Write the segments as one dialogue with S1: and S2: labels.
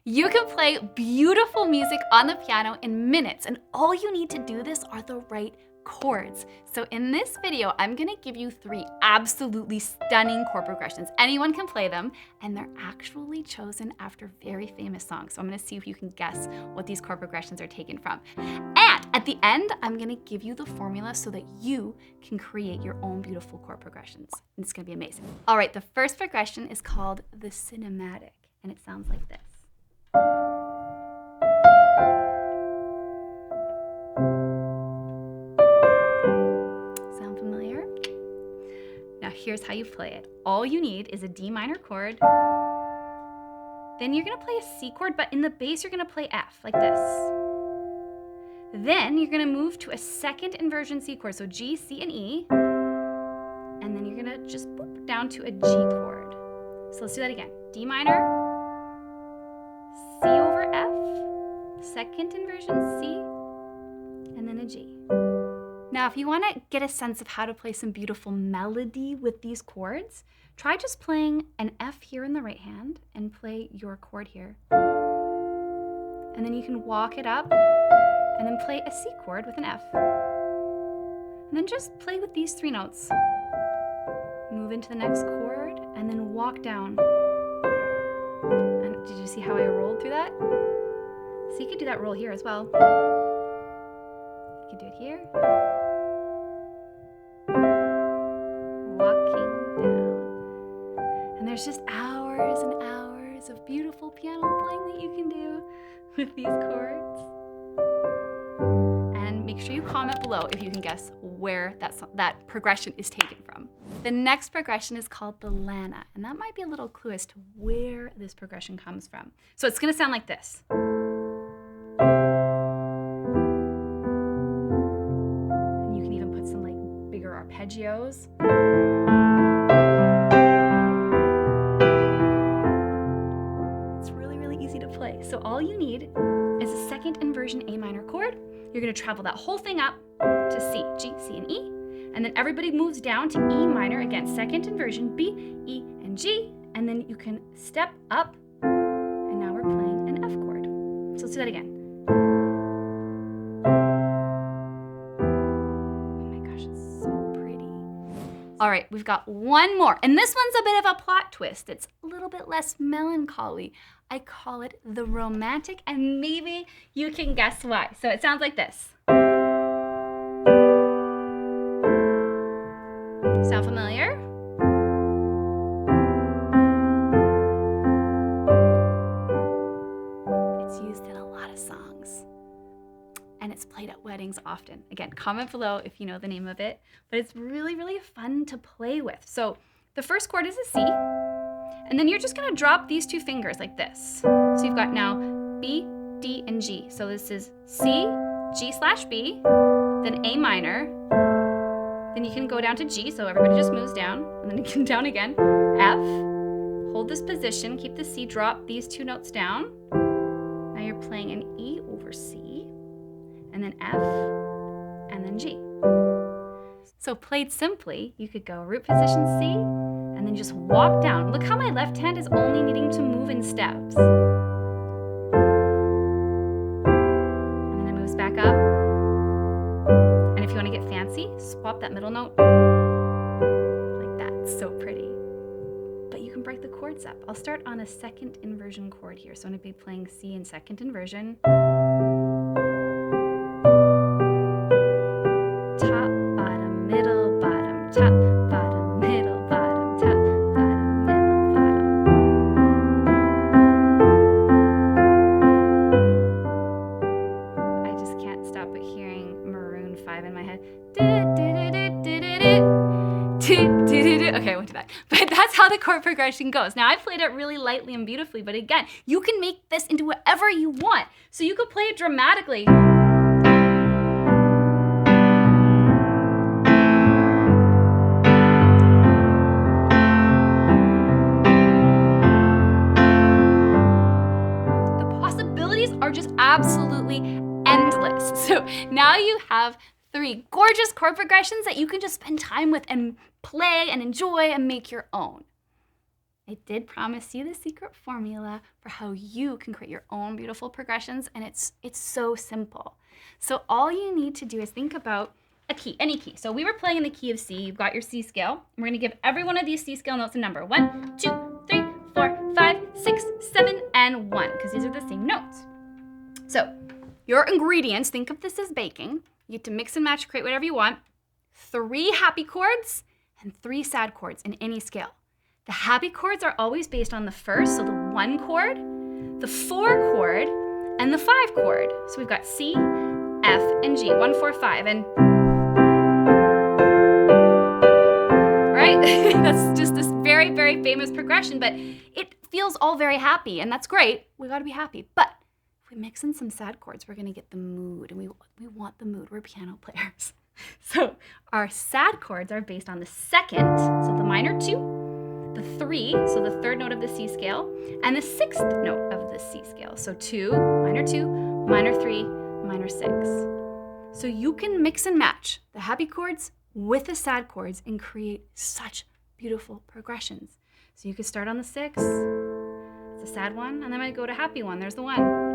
S1: You can play beautiful music on the piano in minutes, and all you need to do this are the right chords. So in this video, I'm gonna give you 3 absolutely stunning chord progressions. Anyone can play them, and they're actually chosen after very famous songs. So I'm gonna see if you can guess what these chord progressions are taken from. And at the end, I'm gonna give you the formula so that you can create your own beautiful chord progressions. And it's gonna be amazing. All right, the first progression is called the cinematic, and it sounds like this. Sound familiar? Now here's how you play it. All you need is a D minor chord. Then you're gonna play a C chord, but in the bass you're gonna play F, like this. Then you're gonna move to a second inversion C chord, so G, C, and E. And then you're gonna just boop down to a G chord. So let's do that again. D minor, C over F, second inversion C, and then a G. Now, if you want to get a sense of how to play some beautiful melody with these chords, try just playing an F here in the right hand and play your chord here. And then you can walk it up and then play a C chord with an F. And then just play with these 3 notes. Move into the next chord and then walk down. And did you see how I rolled through that? So you could do that roll here as well. You could do it here. Walking down. And there's just hours and hours of beautiful piano playing that you can do with these chords. And make sure you comment below if you can guess where that progression is taken from. The next progression is called the Lana, and that might be a little clue as to where this progression comes from. So it's gonna sound like this. And you can even put some like bigger arpeggios. It's really, really easy to play. So all you need is a second inversion A minor chord. You're gonna travel that whole thing up to C, G, C, and E. And then everybody moves down to E minor, again, second inversion, B, E, and G. And then you can step up, and now we're playing an F chord. So let's do that again. Oh my gosh, it's so pretty. All right, we've got one more. And this one's a bit of a plot twist. It's a little bit less melancholy. I call it the romantic, and maybe you can guess why. So it sounds like this. Sound familiar? It's used in a lot of songs, and it's played at weddings often. Again, comment below if you know the name of it, but it's really, really fun to play with. So the first chord is a C, and then you're just gonna drop these 2 fingers like this. So you've got now B, D, and G. So this is C, G/B, then A minor, then you can go down to G, so everybody just moves down, and then you can down again. F, hold this position, keep the C, drop these 2 notes down. Now you're playing an E over C, and then F, and then G. So played simply, you could go root position C, and then just walk down. Look how my left hand is only needing to move in steps. And then it moves back up. And if you want to get fancy, swap that middle note like that. It's so pretty. But you can break the chords up. I'll start on a second inversion chord here. So I'm going to be playing C in second inversion. Top, bottom, middle, bottom, top, bottom, middle, bottom, top, bottom, middle, bottom. I just can't stop but hearing Maroon 5 in my head. Okay, I won't do that. But that's how the chord progression goes. Now, I played it really lightly and beautifully, but again, you can make this into whatever you want. So you could play it dramatically. The possibilities are just absolutely endless. So now you have 3 gorgeous chord progressions that you can just spend time with and play and enjoy and make your own. I did promise you the secret formula for how you can create your own beautiful progressions, and it's so simple. So all you need to do is think about a key, any key. So we were playing in the key of C. You've got your C scale. We're gonna give every one of these C scale notes a number. 1, 2, 3, 4, 5, 6, 7, and 1, because these are the same notes. So your ingredients, think of this as baking. You get to mix and match, create whatever you want. 3 happy chords and 3 sad chords in any scale. The happy chords are always based on the first, so the 1 chord, the 4 chord, and the 5 chord. So we've got C, F, and G, 1, 4, 5, and right? That's just this very, very famous progression, but it feels all very happy, and that's great. We gotta be happy. But if we mix in some sad chords, we're gonna get the mood, and we want the mood. We're piano players. So our sad chords are based on the second, so the minor 2, the 3, so the third note of the C scale, and the 6th note of the C scale. So 2, minor 3, minor 6. So you can mix and match the happy chords with the sad chords and create such beautiful progressions. So you could start on the 6, it's a sad one, and then I go to happy one, there's the 1.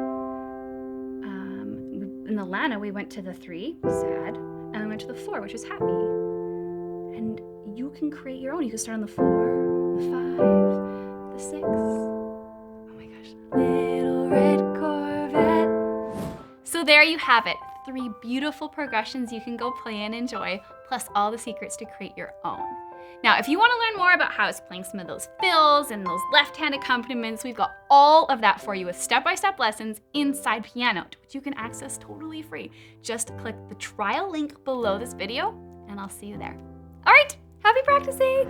S1: In the Lana, we went to the 3, sad, and then went to the 4, which is happy. And you can create your own. You can start on the 4, the 5, the 6. Oh my gosh. Little red Corvette. So there you have it. 3 beautiful progressions you can go play and enjoy, plus all the secrets to create your own. Now, if you want to learn more about how I was playing some of those fills and those left-hand accompaniments, we've got all of that for you with step-by-step lessons inside Pianote, which you can access totally free. Just click the trial link below this video, and I'll see you there. All right, happy practicing!